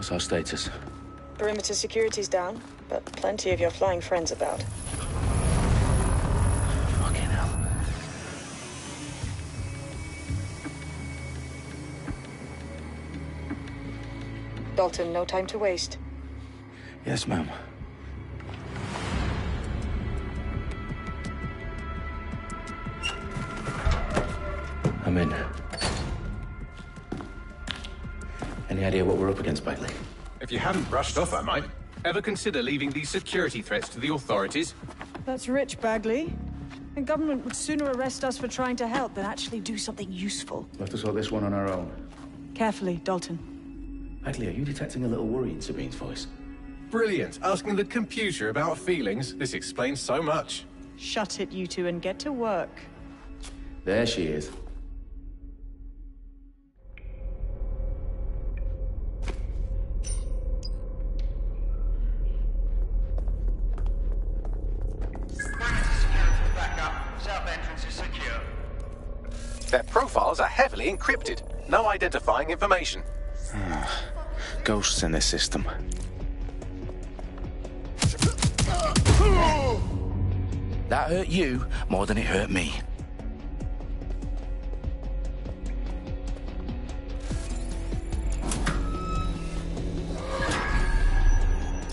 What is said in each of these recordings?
What's our status? Perimeter security's down, but plenty of your flying friends about. Fucking hell. Dalton, no time to waste. Yes, ma'am. I'm in. Any idea what we're up against, Bagley? If you haven't brushed off, I might. Ever consider leaving these security threats to the authorities? That's rich, Bagley. The government would sooner arrest us for trying to help than actually do something useful. We'll have to sort this one on our own. Carefully, Dalton. Bagley, are you detecting a little worry in Sabine's voice? Brilliant. Asking the computer about feelings. This explains so much. Shut it, you two, and get to work. There she is. Their profiles are heavily encrypted. No identifying information. Ghosts in this system. That hurt you more than it hurt me.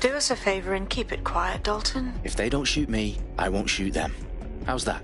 Do us a favor and keep it quiet, Dalton. If they don't shoot me, I won't shoot them. How's that?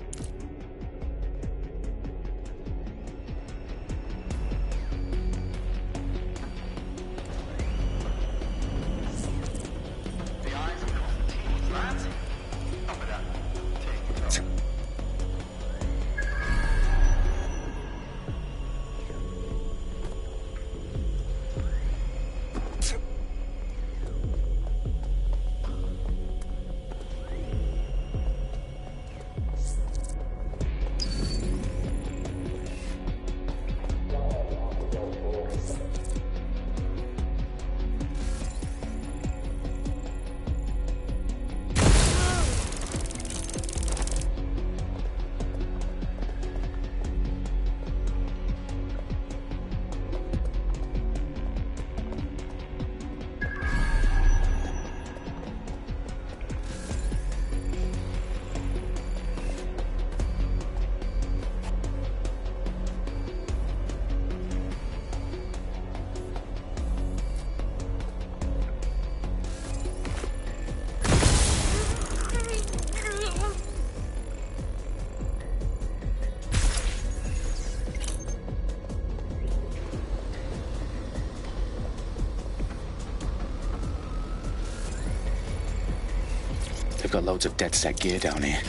They've got loads of DedSec gear down here.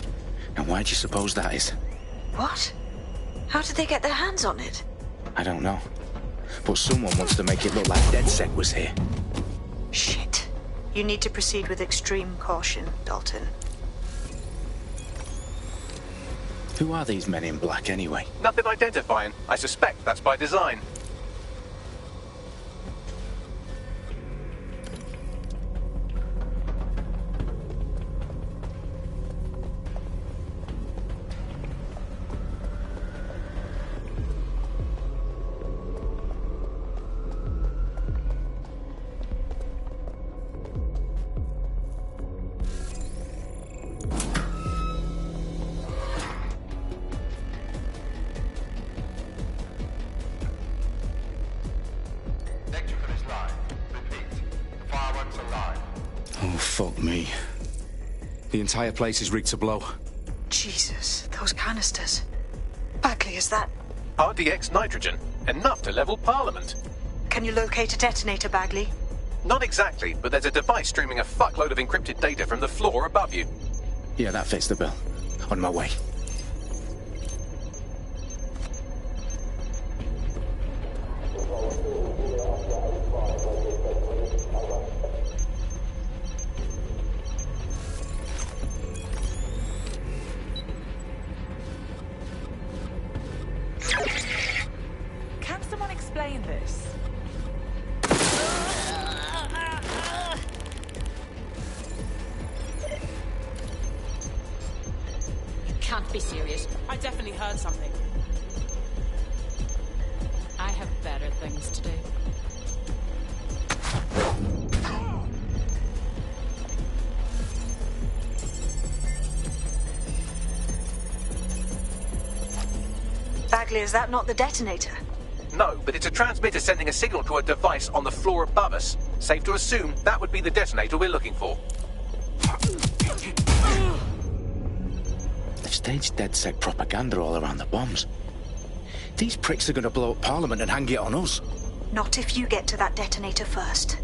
Now why do you suppose that is? What? How did they get their hands on it? I don't know. But someone wants to make it look like DedSec was here. Shit. You need to proceed with extreme caution, Dalton. Who are these men in black anyway? Nothing identifying. I suspect that's by design. Oh, fuck me. The entire place is rigged to blow. Jesus, those canisters. Bagley, is that... RDX nitrogen. Enough to level Parliament. Can you locate a detonator, Bagley? Not exactly, but there's a device streaming a fuckload of encrypted data from the floor above you. Yeah, that fits the bill. On my way. Can someone explain this? You can't be serious. I definitely heard something. I have better things to do. Bagley, is that not the detonator? No, but it's a transmitter sending a signal to a device on the floor above us. Safe to assume that would be the detonator we're looking for. They've staged DedSec propaganda all around the bombs. These pricks are going to blow up Parliament and hang it on us. Not if you get to that detonator first.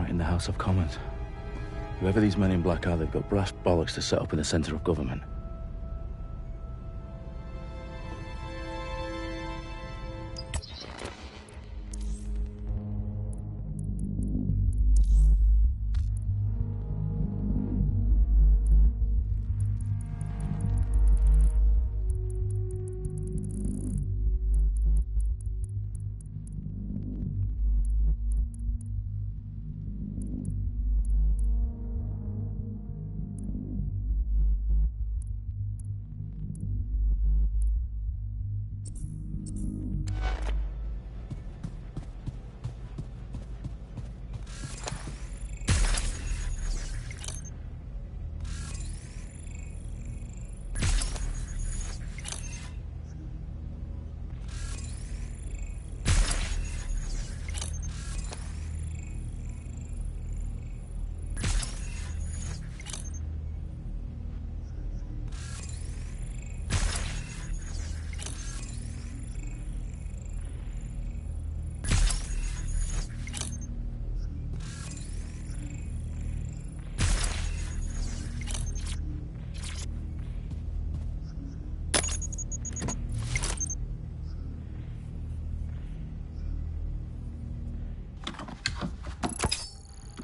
In the House of Commons. Whoever these men in black are, they've got brass bollocks to set up in the centre of government.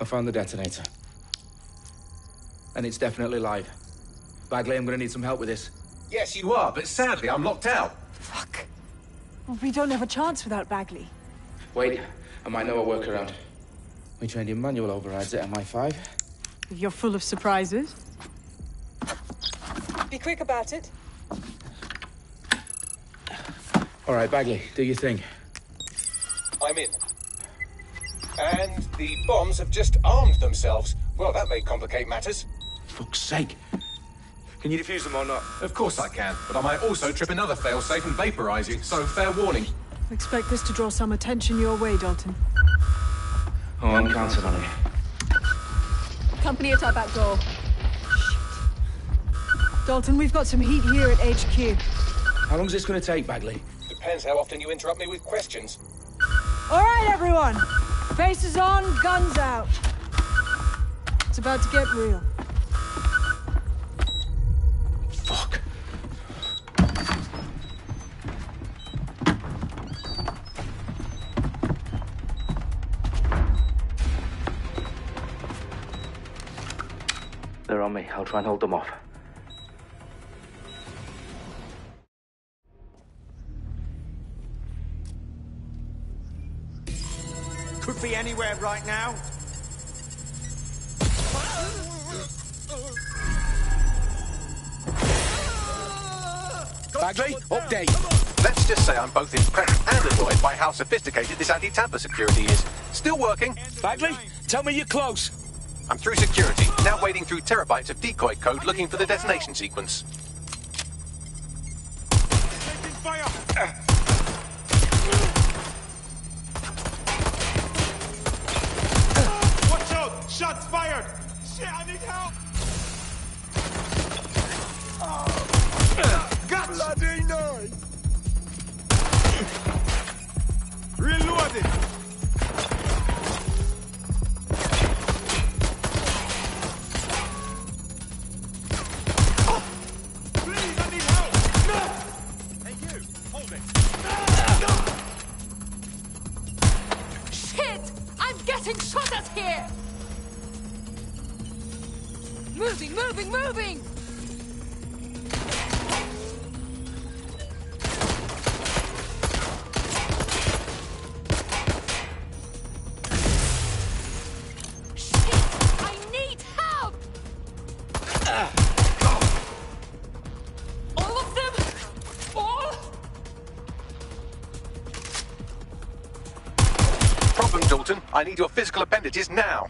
I found the detonator. And it's definitely live. Bagley, I'm gonna need some help with this. Yes, you are, but sadly I'm locked out. Fuck. Well, we don't have a chance without Bagley. Wait, I might know a workaround. We trained in manual overrides at MI5. You're full of surprises. Be quick about it. All right, Bagley, do your thing. I'm in. And the bombs have just armed themselves. Well, that may complicate matters. Fuck's sake. Can you defuse them or not? Of course I can, but I might also trip another failsafe and vaporize you, so fair warning. Expect this to draw some attention your way, Dalton. Oh, I'm counting on it. Company at our back door. Dalton, we've got some heat here at HQ. How long's this gonna take, Bagley? Depends how often you interrupt me with questions. All right, everyone. Faces on, guns out. It's about to get real. Fuck. They're on me. I'll try and hold them off. Could be anywhere right now. Bagley, update. Let's just say I'm both impressed and annoyed by how sophisticated this anti-tamper security is. Still working. Bagley, tell me you're close. I'm through security, now wading through terabytes of decoy code looking for the detonation sequence. Taking fire! Watch out! Shots fired! Shit, I need help! Got bloody noise! Reloading! Please, I need help! No! Hey, you! Hold Shit! I'm getting shot at here! Moving, moving, moving! Dalton, I need your physical appendages now.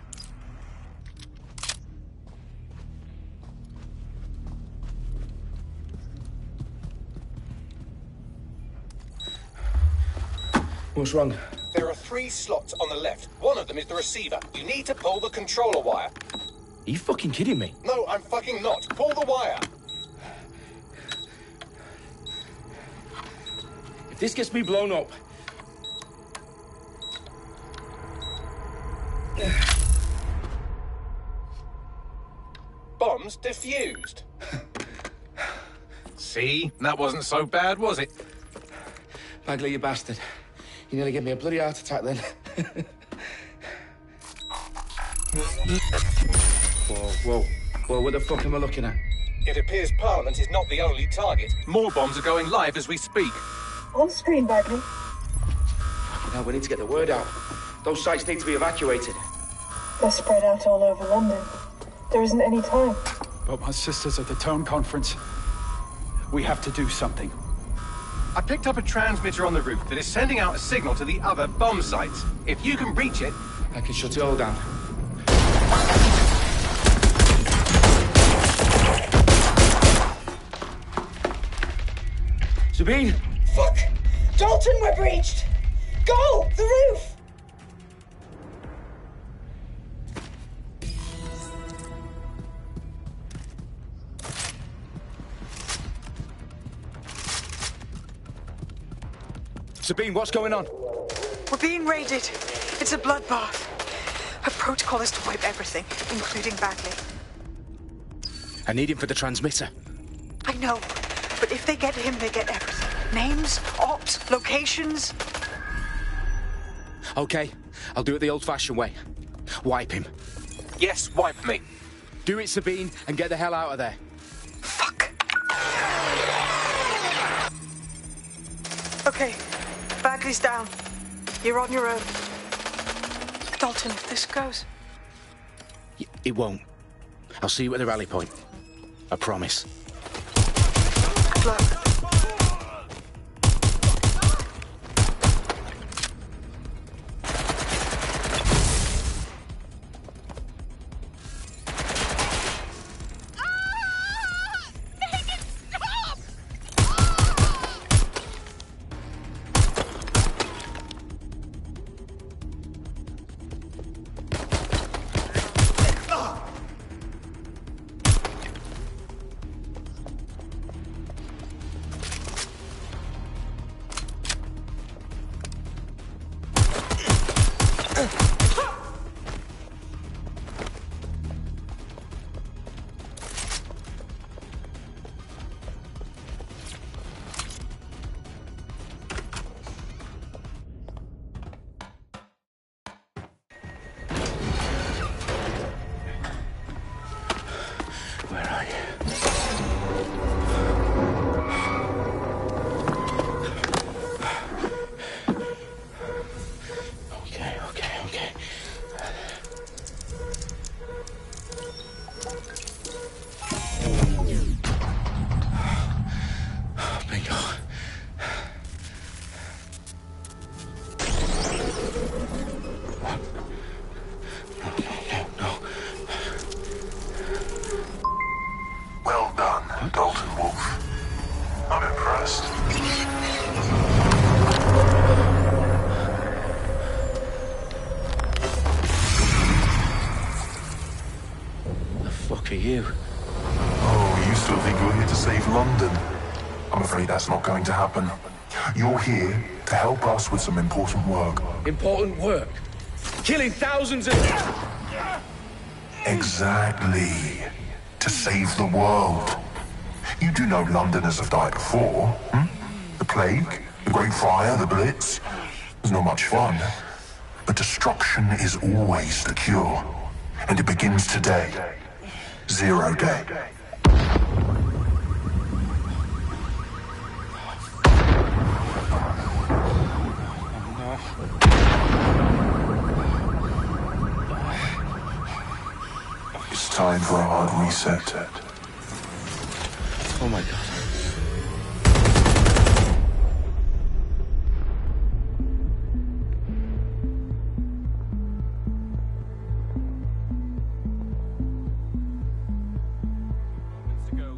What's wrong? There are 3 slots on the left. One of them is the receiver. You need to pull the controller wire. Are you fucking kidding me? No, I'm fucking not. Pull the wire. If this gets me blown up... Bombs defused. See? That wasn't so bad, was it? Bagley, you bastard. You nearly gave me a bloody heart attack then. Whoa, what the fuck am I looking at? It appears Parliament is not the only target. More bombs are going live as we speak. On screen, Bagley. Now we need to get the word out. Those sites need to be evacuated. They're spread out all over London. There isn't any time. But my sister's at the town conference. We have to do something. I picked up a transmitter on the roof that is sending out a signal to the other bomb sites. If you can reach it... I can shut it all down. Sabine! Fuck! Dalton, we're breached! Go! The roof! Sabine, what's going on? We're being raided. It's a bloodbath. Her protocol is to wipe everything, including Bagley. I need him for the transmitter. I know, but if they get him, they get everything. Names, ops, locations. Okay, I'll do it the old-fashioned way. Wipe him. Yes, wipe me. Do it, Sabine, and get the hell out of there. Fuck. Okay, Bagley's down. You're on your own. Dalton, if this goes... It won't. I'll see you at the rally point. I promise. Good luck. Where are you? Okay. Bingo. What? No. Well done, Dalton Wolf. I'm impressed. The fuck are you? Oh, you still think you're here to save London? I'm afraid that's not going to happen. You're here to help us with some important work. Important work? Killing thousands of... Exactly. To save the world. You do know Londoners have died before, hmm? The Plague, the Great Fire, the Blitz. It's not much fun. But destruction is always the cure. And it begins today. Zero Day. It's time for a hard reset. Oh my God.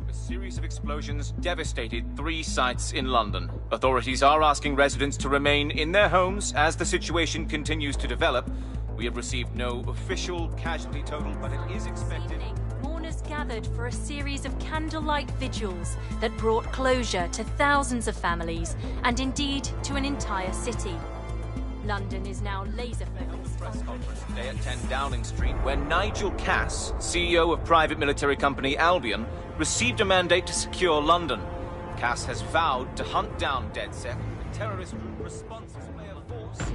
A series of explosions devastated 3 sites in London. Authorities are asking residents to remain in their homes as the situation continues to develop. We have received no official casualty total, but it is expected. Mourners gathered for a series of candlelight vigils that brought closure to thousands of families and indeed to an entire city. London is now laser-focused. Press conference today at 10 Downing Street, where Nigel Cass, CEO of private military company Albion, received a mandate to secure London. Cass has vowed to hunt down DedSec, the terrorist group responsible.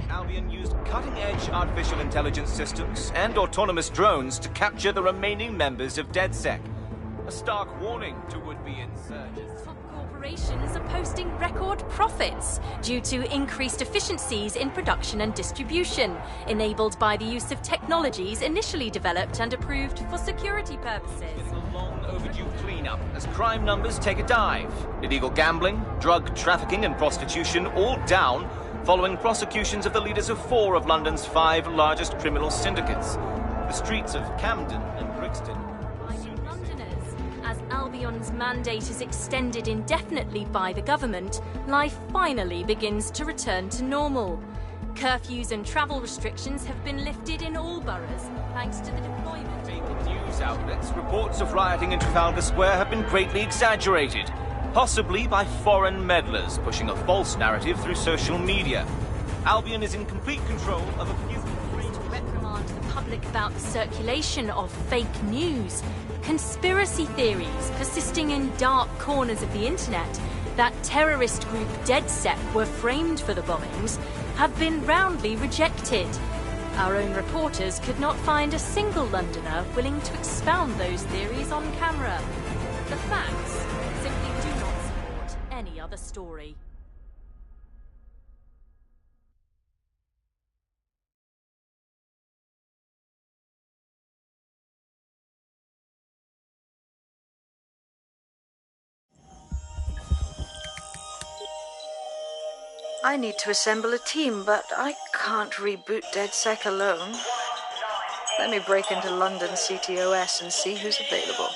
Albion used cutting-edge artificial intelligence systems and autonomous drones to capture the remaining members of DedSec. A stark warning to would-be insurgents. Top corporations are posting record profits due to increased efficiencies in production and distribution, enabled by the use of technologies initially developed and approved for security purposes. Getting a long overdue cleanup as crime numbers take a dive. Illegal gambling, drug trafficking and prostitution all down, following prosecutions of the leaders of 4 of London's 5 largest criminal syndicates. The streets of Camden and Brixton. Londoners, as Albion's mandate is extended indefinitely by the government, life finally begins to return to normal. Curfews and travel restrictions have been lifted in all boroughs, thanks to the deployment. Fake news outlets, reports of rioting in Trafalgar Square have been greatly exaggerated. Possibly by foreign meddlers pushing a false narrative through social media. Albion is in complete control of a few... To reprimand the public about the circulation of fake news, conspiracy theories persisting in dark corners of the internet that terrorist group DedSec were framed for the bombings have been roundly rejected. Our own reporters could not find a single Londoner willing to expound those theories on camera. The facts simply do not support any other story. I need to assemble a team, but I can't reboot DedSec alone. Let me break into London CTOS and see who's available.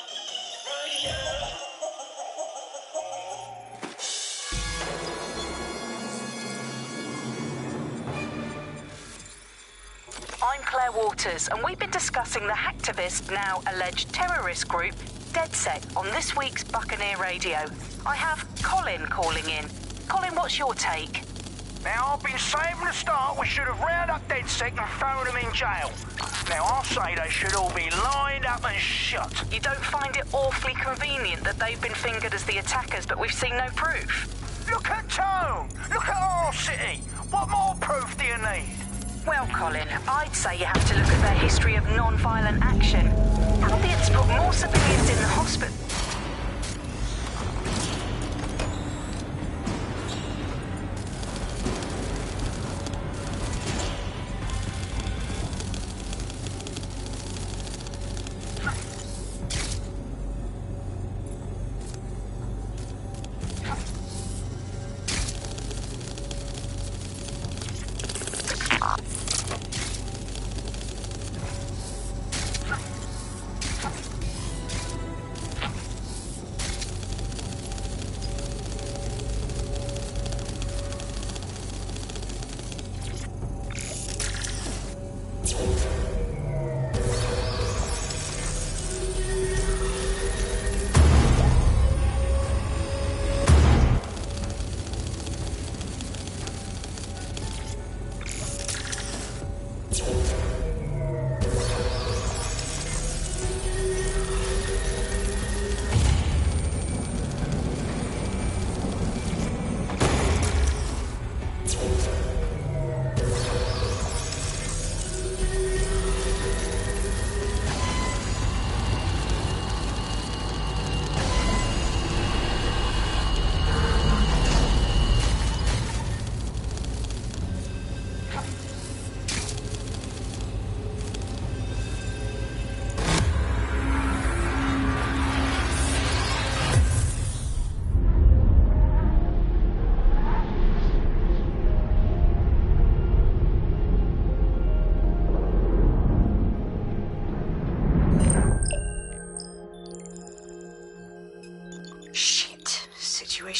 I'm Claire Waters, and we've been discussing the hacktivist, now alleged terrorist group, DedSec, on this week's Buccaneer Radio. I have Colin calling in. Colin, what's your take? Now, I've been saying from the start we should have rounded up DedSec and thrown them in jail. Now, I'll say they should all be lined up and shot. You don't find it awfully convenient that they've been fingered as the attackers, but we've seen no proof? Look at Tone! Look at our city! What more proof do you need? Well, Colin, I'd say you have to look at their history of non-violent action. Albion's put more civilians in the hospital.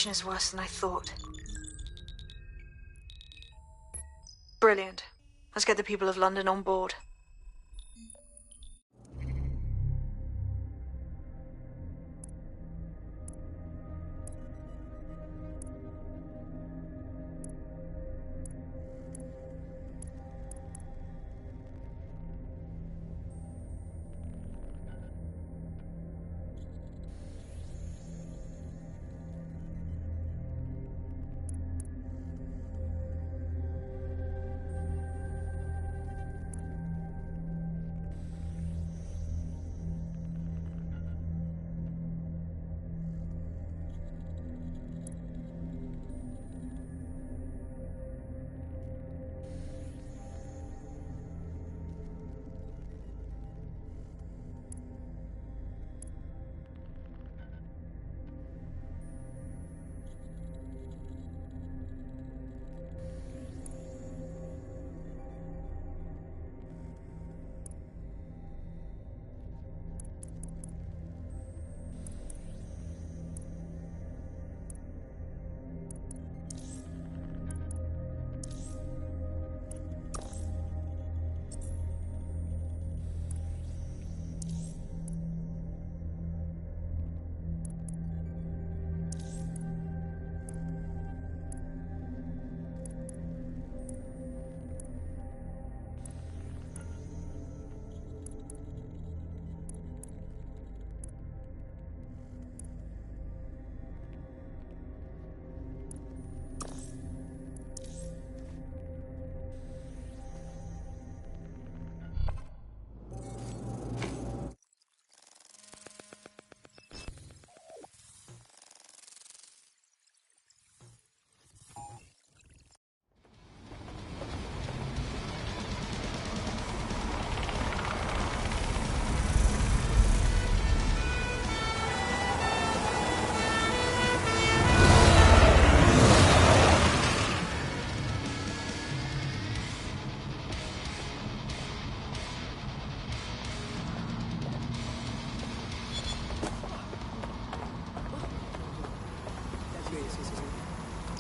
situation is worse than I thought. Brilliant. Let's get the people of London on board.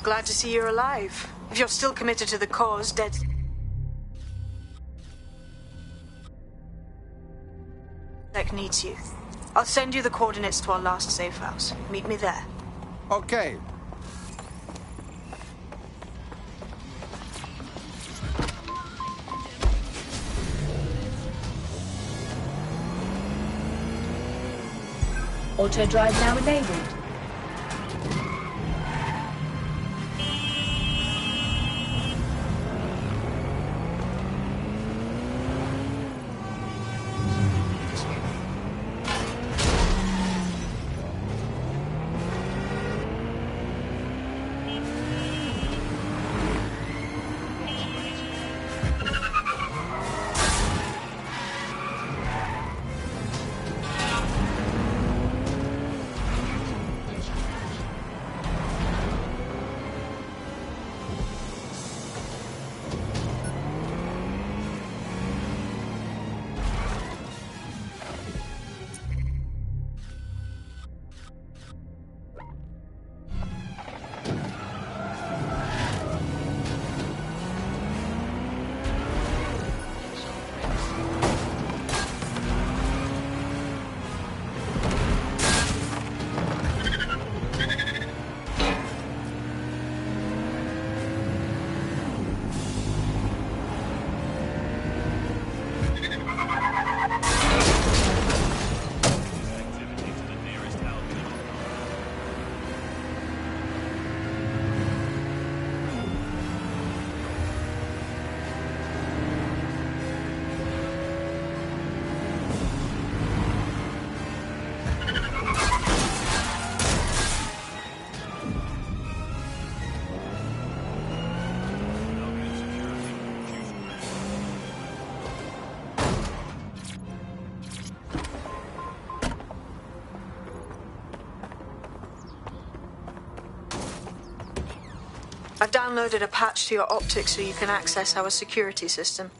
Glad to see you're alive. If you're still committed to the cause, DedSec needs you. I'll send you the coordinates to our last safe house. Meet me there. Okay. Auto drive now enabled. I've downloaded a patch to your optics so you can access our security system.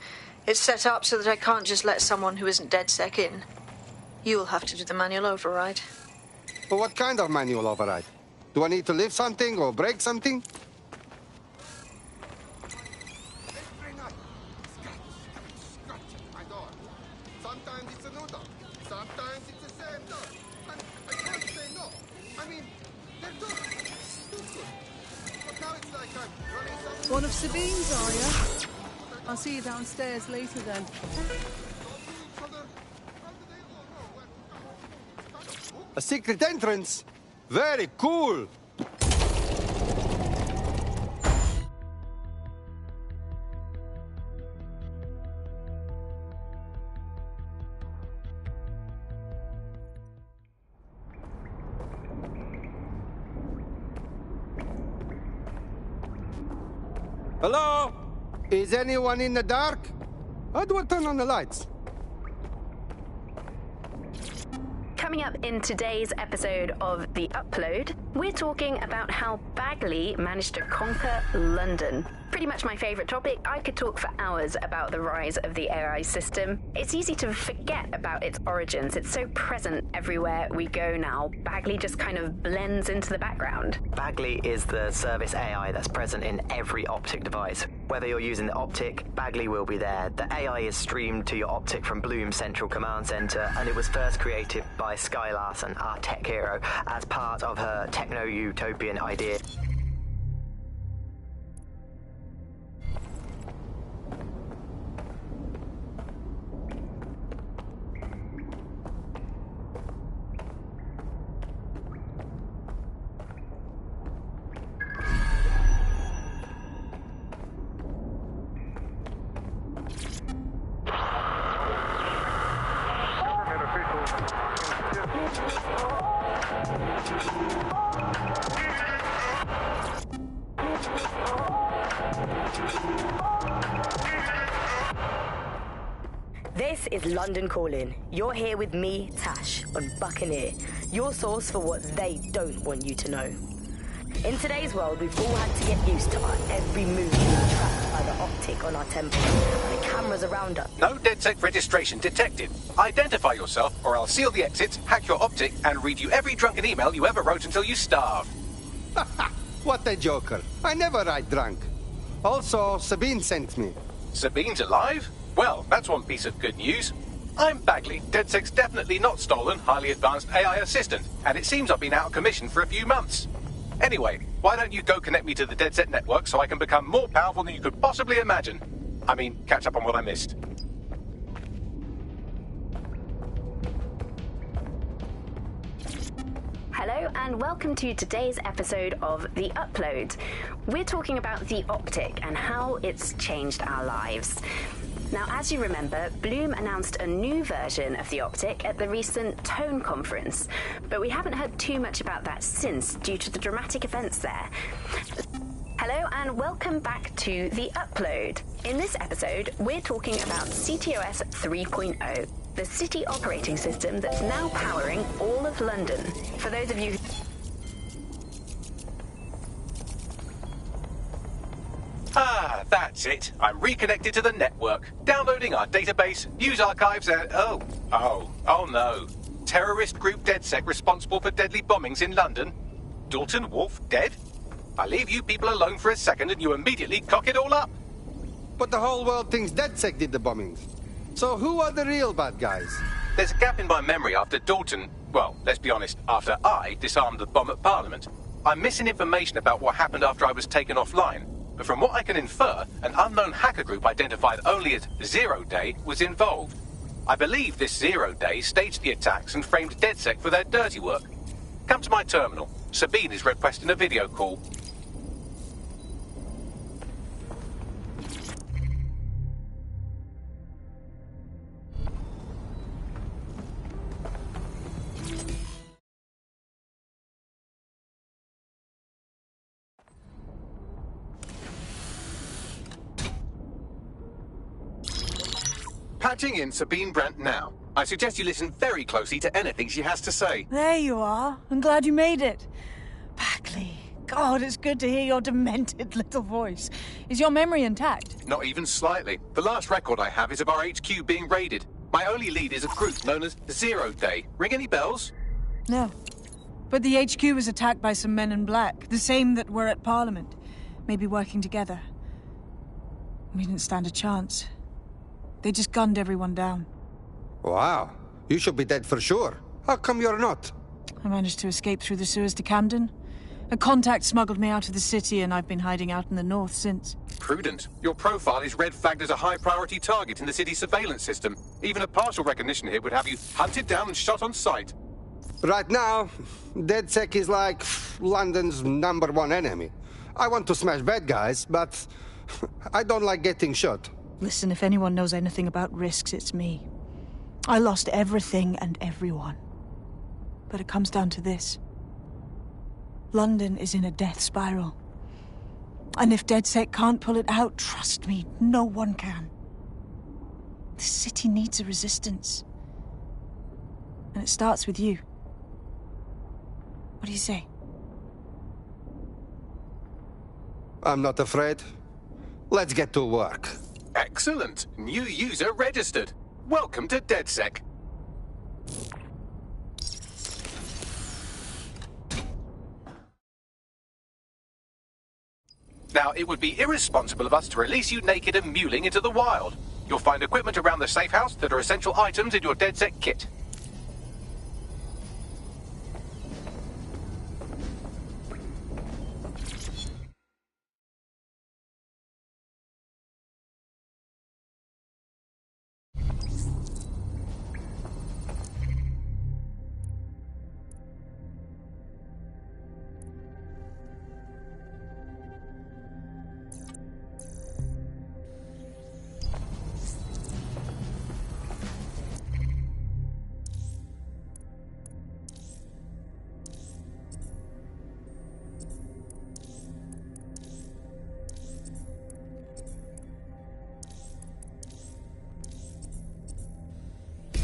It's set up so that I can't just let someone who isn't DedSec in. You'll have to do the manual override. But what kind of manual override? Do I need to lift something or break something? Sometimes it's a noodle, sometimes it's the same dog. And I can't say no. I mean, they're dogs. Too good. But now it's like I'm running something. One of Sabine's, are you? I'll see you downstairs later then. A secret entrance? Very cool. Hello? Is anyone in the dark? How do I turn on the lights? Coming up in today's episode of The Upload, we're talking about how Bagley managed to conquer London. Pretty much my favourite topic. I could talk for hours about the rise of the AI system. It's easy to forget about its origins. It's so present everywhere we go now. Bagley just kind of blends into the background. Bagley is the service AI that's present in every Optic device. Whether you're using the Optic, Bagley will be there. The AI is streamed to your Optic from Bloom Central Command Center, and it was first created by Sky Larson, our tech hero, as part of her techno-utopian idea. This is London Calling. You're here with me, Tash, on Buccaneer, your source for what they don't want you to know. In today's world, we've all had to get used to our every move being tracked by the Optic on our temple and the cameras around us. No DedSec registration detected. Identify yourself, or I'll seal the exits, hack your Optic, and read you every drunken email you ever wrote until you starve. What a joker. I never write drunk. Also, Sabine sent me. Sabine's alive? Well, that's one piece of good news. I'm Bagley, DedSec's definitely not stolen, highly advanced AI assistant, and it seems I've been out of commission for a few months. Anyway, why don't you go connect me to the DedSec network so I can become more powerful than you could possibly imagine? I mean, catch up on what I missed. Hello and welcome to today's episode of The Upload. We're talking about the Optic and how it's changed our lives. Now, as you remember, Bloom announced a new version of the Optic at the recent Tone conference, but we haven't heard too much about that since due to the dramatic events there. Hello and welcome back to The Upload. In this episode, we're talking about CTOS 3.0, the city operating system that's now powering all of London. For those of you Ah, that's it. I'm reconnected to the network, downloading our database, news archives, and oh no. Terrorist group DedSec responsible for deadly bombings in London? Dalton Wolf dead? I leave you people alone for a second and you immediately cock it all up. But the whole world thinks DedSec did the bombings. So who are the real bad guys? There's a gap in my memory after Dalton, well, let's be honest, after I disarmed the bomb at Parliament. I'm missing information about what happened after I was taken offline. But from what I can infer, an unknown hacker group identified only as Zero Day was involved. I believe this Zero Day staged the attacks and framed DedSec for their dirty work. Come to my terminal. Sabine is requesting a video call. Patching in Sabine Brandt now. I suggest you listen very closely to anything she has to say. There you are. I'm glad you made it. Bagley. God, it's good to hear your demented little voice. Is your memory intact? Not even slightly. The last record I have is of our HQ being raided. My only lead is a group known as Zero Day. Ring any bells? No. But the HQ was attacked by some men in black, the same that were at Parliament. Maybe working together. We didn't stand a chance. They just gunned everyone down. Wow. You should be dead for sure. How come you're not? I managed to escape through the sewers to Camden. A contact smuggled me out of the city, and I've been hiding out in the north since. Prudent. Your profile is red flagged as a high-priority target in the city's surveillance system. Even a partial recognition here would have you hunted down and shot on sight. Right now, DedSec is like London's #1 enemy. I want to smash bad guys, but I don't like getting shot. Listen, if anyone knows anything about risks, it's me. I lost everything and everyone. But it comes down to this. London is in a death spiral. And if DedSec can't pull it out, trust me, no one can. The city needs a resistance. And it starts with you. What do you say? I'm not afraid. Let's get to work. Excellent. New user registered. Welcome to DedSec. Now, it would be irresponsible of us to release you naked and mewling into the wild. You'll find equipment around the safe house that are essential items in your DedSec kit.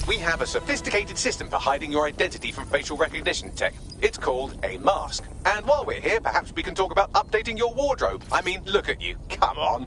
We have a sophisticated system for hiding your identity from facial recognition tech. It's called a mask. And while we're here, perhaps we can talk about updating your wardrobe. I mean, look at you. Come on.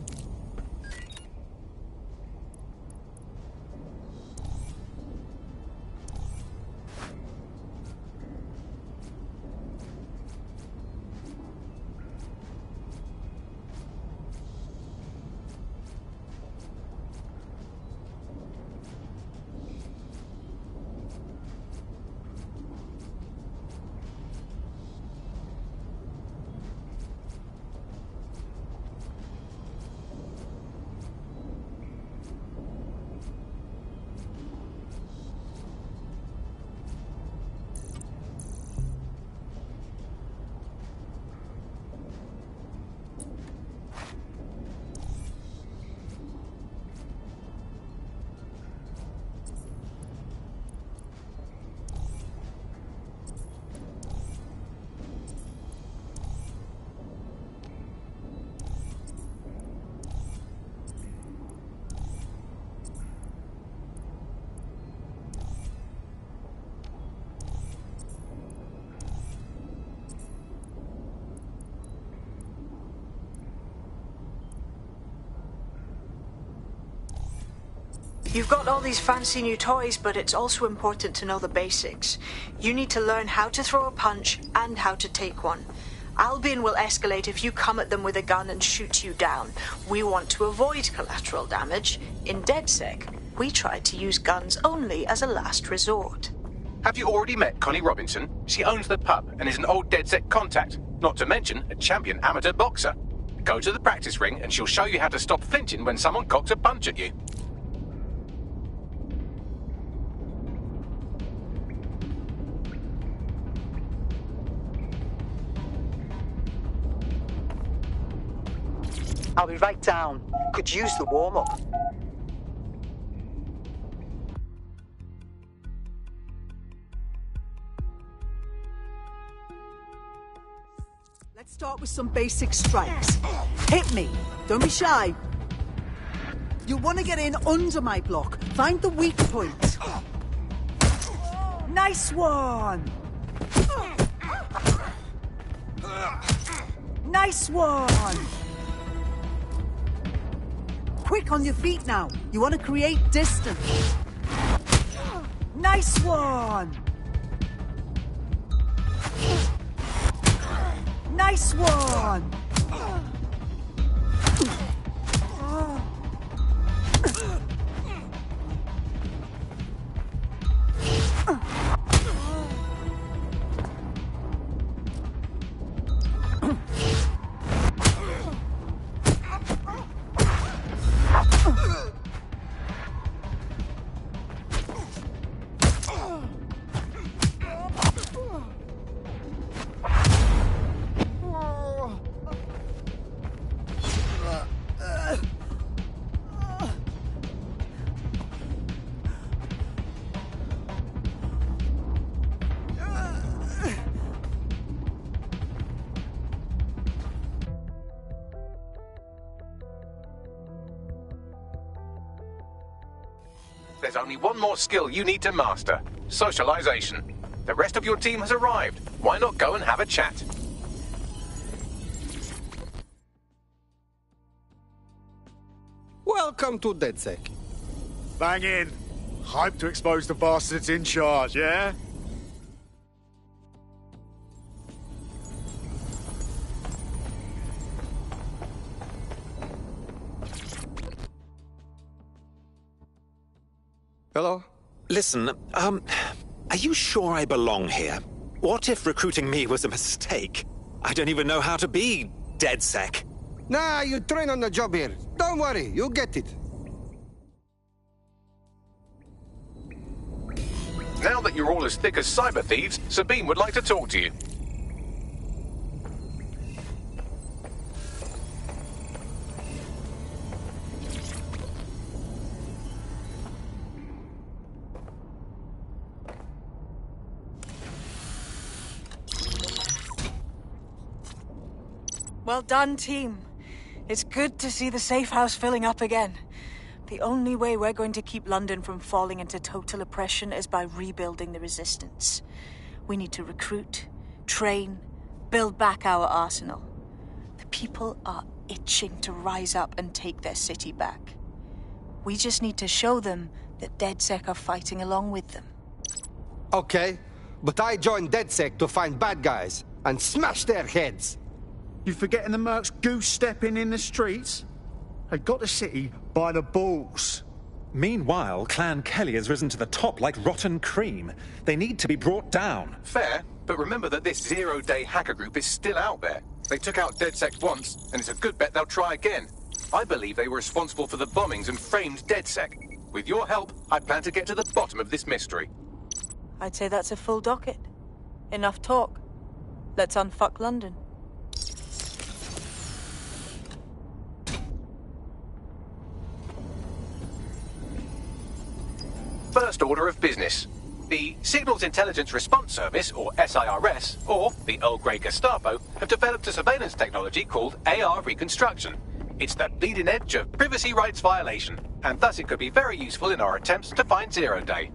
You've got all these fancy new toys, but it's also important to know the basics. You need to learn how to throw a punch and how to take one. Albion will escalate if you come at them with a gun and shoot you down. We want to avoid collateral damage. In DedSec, we try to use guns only as a last resort. Have you already met Connie Robinson? She owns the pub and is an old DedSec contact, not to mention a champion amateur boxer. Go to the practice ring and she'll show you how to stop flinching when someone cocks a punch at you. I'll be right down. Could use the warm-up. Let's start with some basic strikes. Hit me. Don't be shy. You'll want to get in under my block. Find the weak point. Nice one! Nice one! Quick on your feet now. You want to create distance. Nice one! Nice one! There's only one more skill you need to master. Socialization. The rest of your team has arrived. Why not go and have a chat? Welcome to DedSec. Bang in. Hype to expose the bastards in charge, yeah? Hello? Listen, are you sure I belong here? What if recruiting me was a mistake? I don't even know how to be DedSec. Nah, you train on the job here. Don't worry, you'll get it. Now that you're all as thick as cyber thieves, Sabine would like to talk to you. Well done, team. It's good to see the safe house filling up again. The only way we're going to keep London from falling into total oppression is by rebuilding the resistance. We need to recruit, train, build back our arsenal. The people are itching to rise up and take their city back. We just need to show them that DedSec are fighting along with them. Okay, but I joined DedSec to find bad guys and smash their heads. You forgetting the mercs goose-stepping in the streets? They got the city by the balls. Meanwhile, Clan Kelly has risen to the top like rotten cream. They need to be brought down. Fair, but remember that this zero-day hacker group is still out there. They took out DedSec once, and it's a good bet they'll try again. I believe they were responsible for the bombings and framed DedSec. With your help, I plan to get to the bottom of this mystery. I'd say that's a full docket. Enough talk. Let's unfuck London. First order of business. The Signals Intelligence Response Service, or SIRS, or the Earl Grey Gestapo, have developed a surveillance technology called AR Reconstruction. It's the bleeding edge of privacy rights violation, and thus it could be very useful in our attempts to find Zero Day.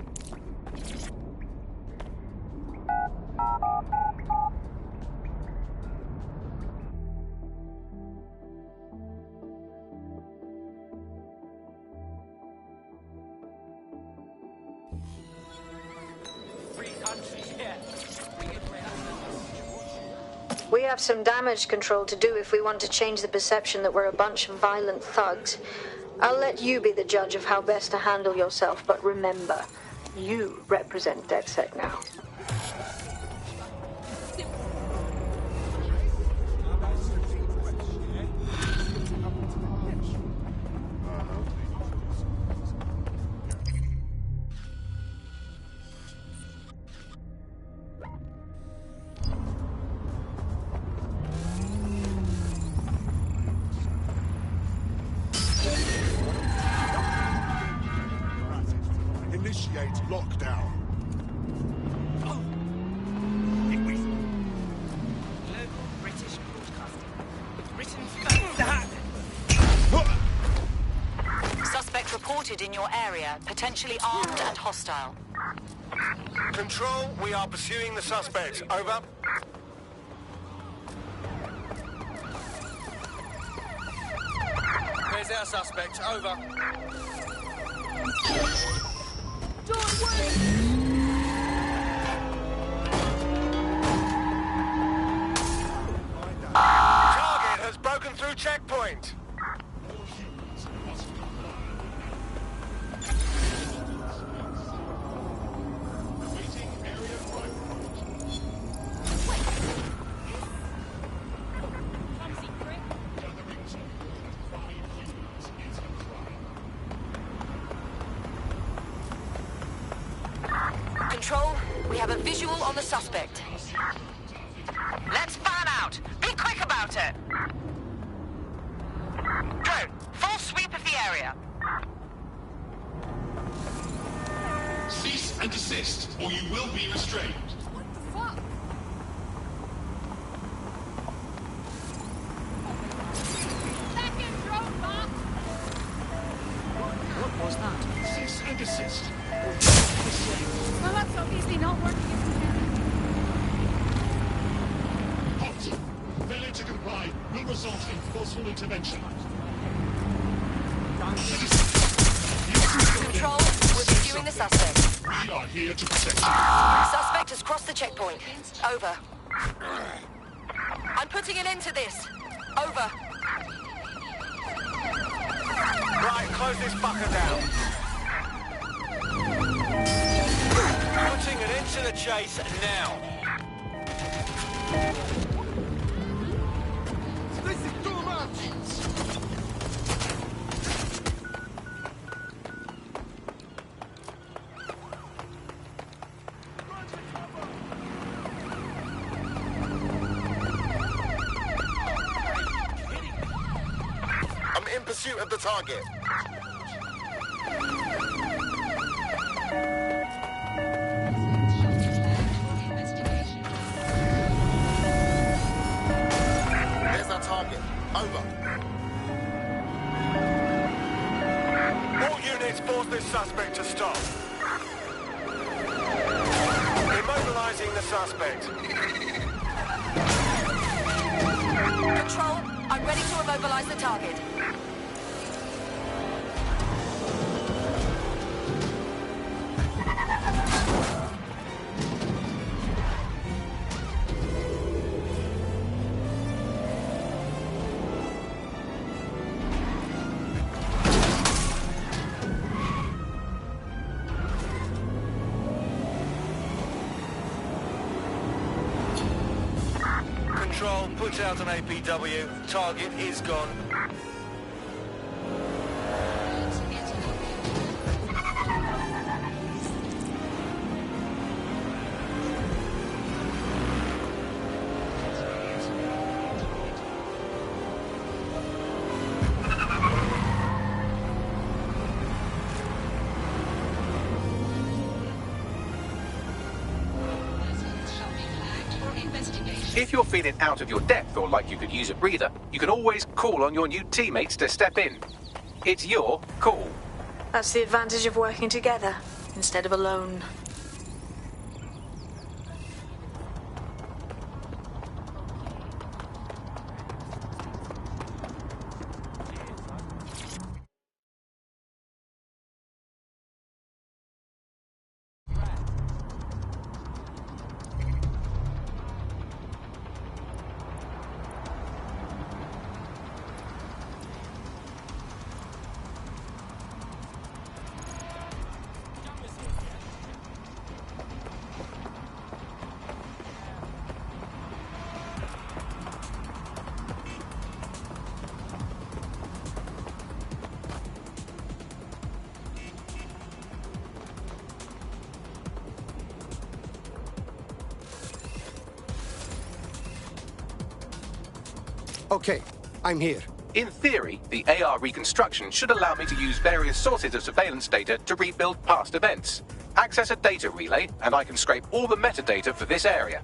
We have some damage control to do if we want to change the perception that we're a bunch of violent thugs. I'll let you be the judge of how best to handle yourself, but remember, you represent DedSec now. Initiate lockdown. British broadcasting. Written Suspect reported in your area, potentially armed and hostile. Control, we are pursuing the suspect. Over. Where's our suspect? Over. Control, we have a visual on the suspect. Let's fan out! Be quick about it! Drone, full sweep of the area. Cease and desist, or you will be restrained. What the fuck? Second drone box! What was that? Cease and desist. Well, that's obviously not working as intended. Halt! Failure to comply will result in forceful intervention. Control, we're pursuing the suspect. We are here to protect you. Suspect has crossed the checkpoint. Over. I'm putting an end to this. Over. Right, close this fucker down. Putting an end to the chase now. This is too much! I'm in pursuit of the target. There's our target. Over. All units force this suspect to stop. Immobilizing the suspect. Control, I'm ready to immobilize the target. Control, put out an APW. Target is gone. If you're feeling out of your depth or like you could use a breather, you can always call on your new teammates to step in. It's your call. That's the advantage of working together instead of alone. Okay, I'm here. In theory, the AR reconstruction should allow me to use various sources of surveillance data to rebuild past events. Access a data relay, and I can scrape all the metadata for this area.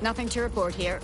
Nothing to report here.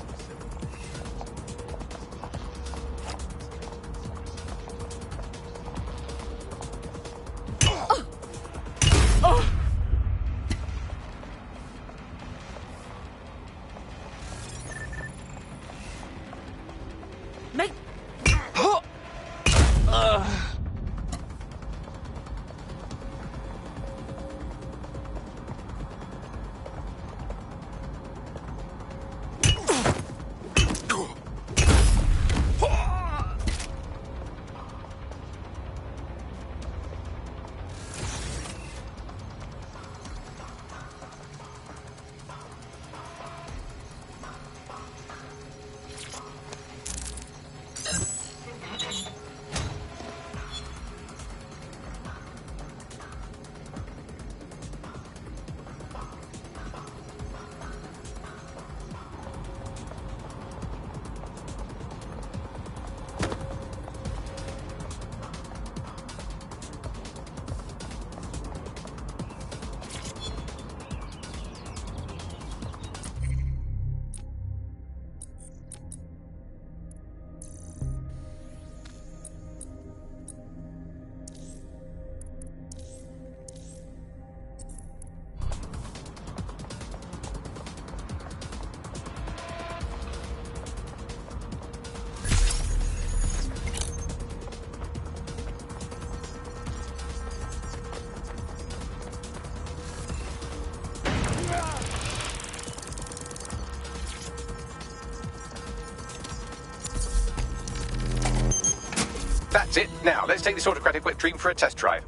That's it. Now, let's take this autocratic wet dream for a test drive.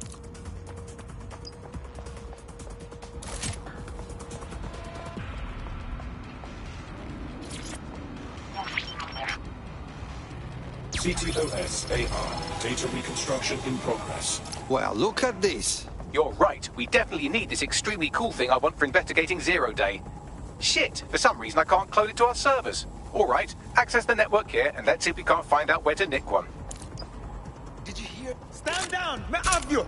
CTOS AR. Data reconstruction in progress. Well, look at this. You're right. We definitely need this extremely cool thing I want for investigating Zero Day. Shit, for some reason I can't clone it to our servers. All right, access the network here and let's see if we can't find out where to nick one. Did you hear? Stand down! Me have you!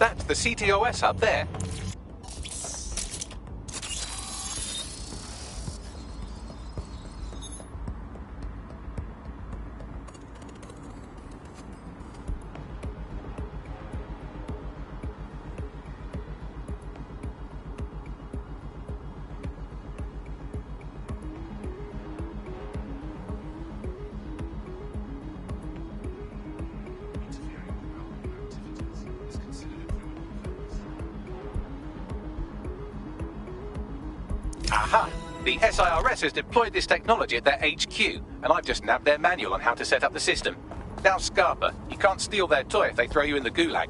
That's the CTOS up there. Aha! The SIRS has deployed this technology at their HQ, and I've just nabbed their manual on how to set up the system. Now, Scarpa, you can't steal their toy if they throw you in the gulag.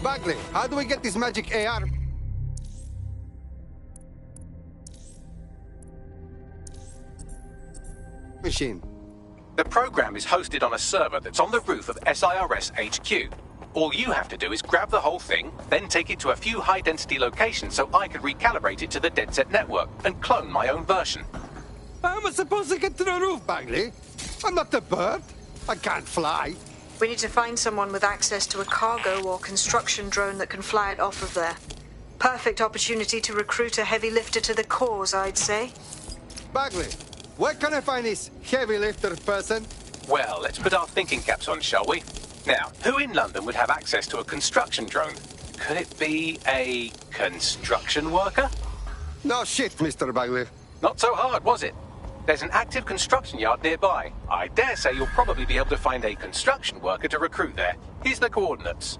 Bagley, how do we get this magic AR? Machine. The program is hosted on a server that's on the roof of SIRS HQ. All you have to do is grab the whole thing, then take it to a few high-density locations so I can recalibrate it to the DedSec network and clone my own version. How am I supposed to get to the roof, Bagley? I'm not a bird. I can't fly. We need to find someone with access to a cargo or construction drone that can fly it off of there. Perfect opportunity to recruit a heavy lifter to the cause, I'd say. Bagley, where can I find this heavy lifter person? Well, let's put our thinking caps on, shall we? Now, who in London would have access to a construction drone? Could it be a construction worker? No shit, Mr. Bagley. Not so hard, was it? There's an active construction yard nearby. I dare say you'll probably be able to find a construction worker to recruit there. Here's the coordinates.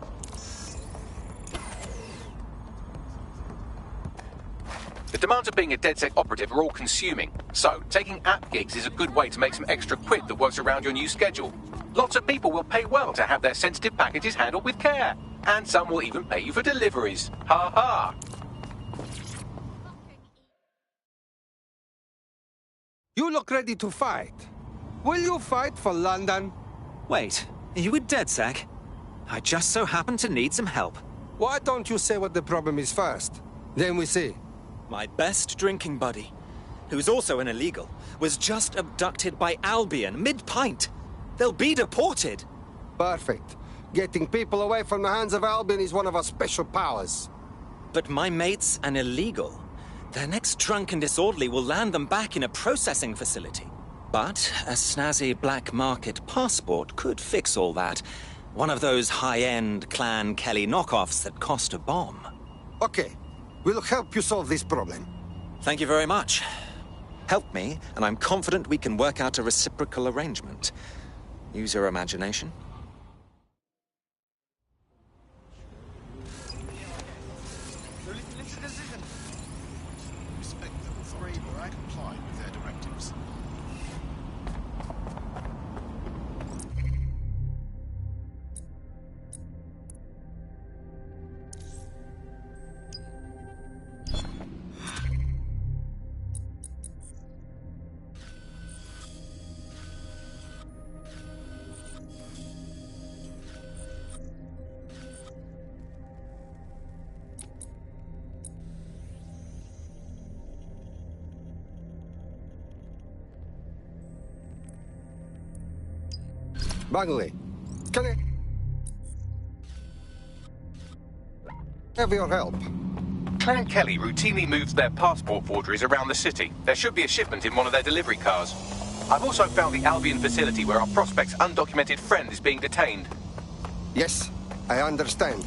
The demands of being a DedSec operative are all consuming, so taking app gigs is a good way to make some extra quid that works around your new schedule. Lots of people will pay well to have their sensitive packages handled with care, and some will even pay you for deliveries. Ha ha! You look ready to fight. Will you fight for London? Wait, are you with DedSec? I just so happen to need some help. Why don't you say what the problem is first? Then we see. My best drinking buddy, who's also an illegal, was just abducted by Albion mid-pint. They'll be deported. Perfect. Getting people away from the hands of Albion is one of our special powers. But my mate's an illegal. Their next drunk and disorderly will land them back in a processing facility. But a snazzy black market passport could fix all that. One of those high-end Clan Kelly knockoffs that cost a bomb. Okay. We'll help you solve this problem. Thank you very much. Help me, and I'm confident we can work out a reciprocal arrangement. Use your imagination. Respect them for able and comply with their directives. Bagley, can I have your help? Clan Kelly routinely moves their passport forgeries around the city. There should be a shipment in one of their delivery cars. I've also found the Albion facility where our prospect's undocumented friend is being detained. Yes, I understand.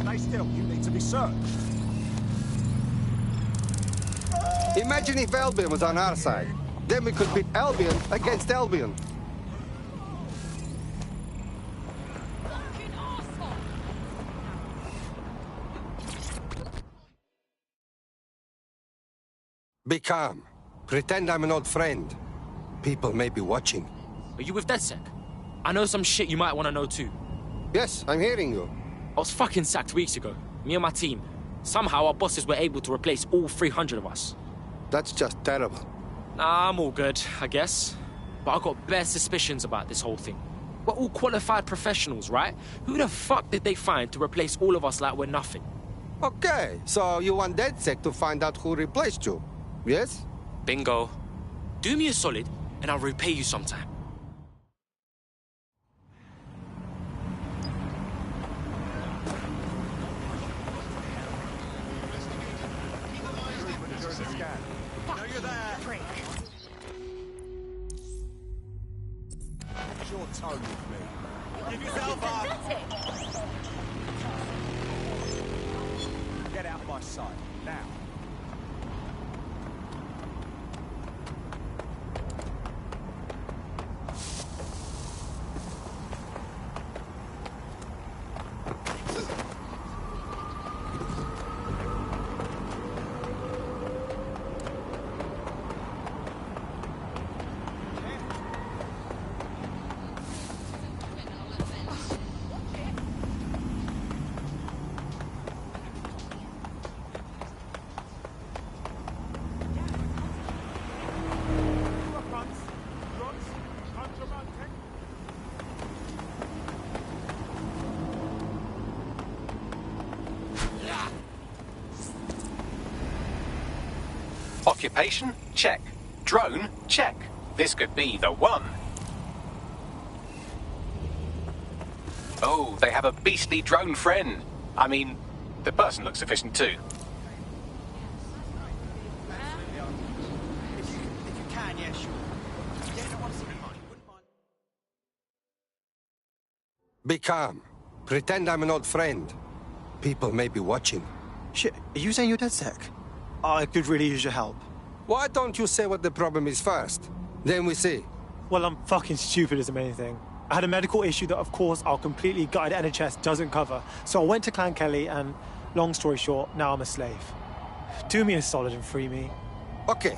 Stay still. You need to be searched. Imagine if Albion was on our side. Then we could beat Albion against Albion. Be calm. Pretend I'm an old friend. People may be watching. Are you with DedSec? I know some shit you might want to know too. Yes, I'm hearing you. I was fucking sacked weeks ago. Me and my team. Somehow our bosses were able to replace all 300 of us. That's just terrible. Nah, I'm all good, I guess. But I got bare suspicions about this whole thing. We're all qualified professionals, right? Who the fuck did they find to replace all of us like we're nothing? Okay, so you want DedSec to find out who replaced you, yes? Bingo. Do me a solid, and I'll repay you sometime. tone with me. Give yourself up. Get out of my sight, now. Occupation? Check. Drone? Check. This could be the one. Oh, they have a beastly drone friend. I mean, the person looks efficient too. If you can, yeah, sure. Yeah, no, absolutely fine. Wouldn't mind. Be calm. Pretend I'm an old friend. People may be watching. Shit, are you saying you're DedSec? I could really use your help. Why don't you say what the problem is first? Then we see. Well, I'm fucking stupid as the main thing. I had a medical issue that, of course, our completely gutted NHS doesn't cover. So I went to Clan Kelly and, long story short, now I'm a slave. Do me a solid and free me. Okay,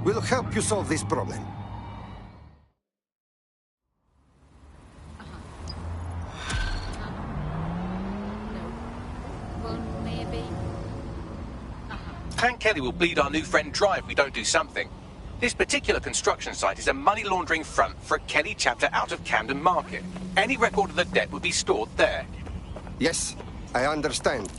we'll help you solve this problem. Clan Kelly will bleed our new friend dry if we don't do something. This particular construction site is a money laundering front for a Kelly chapter out of Camden Market. Any record of the debt would be stored there. Yes, I understand.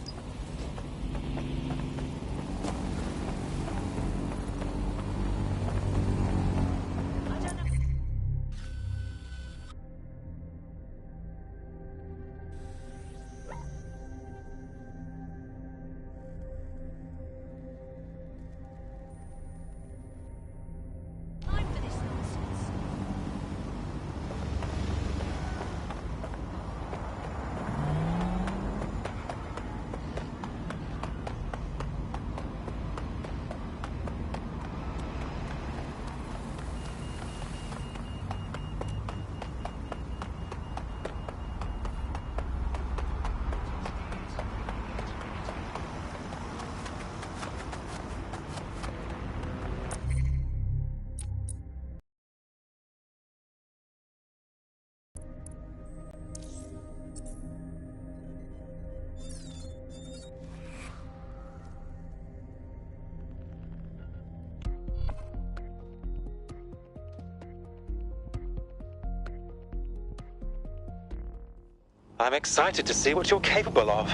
I'm excited to see what you're capable of.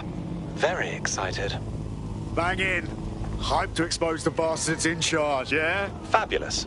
Very excited. Bang in. Hype to expose the bastards in charge, yeah? Fabulous.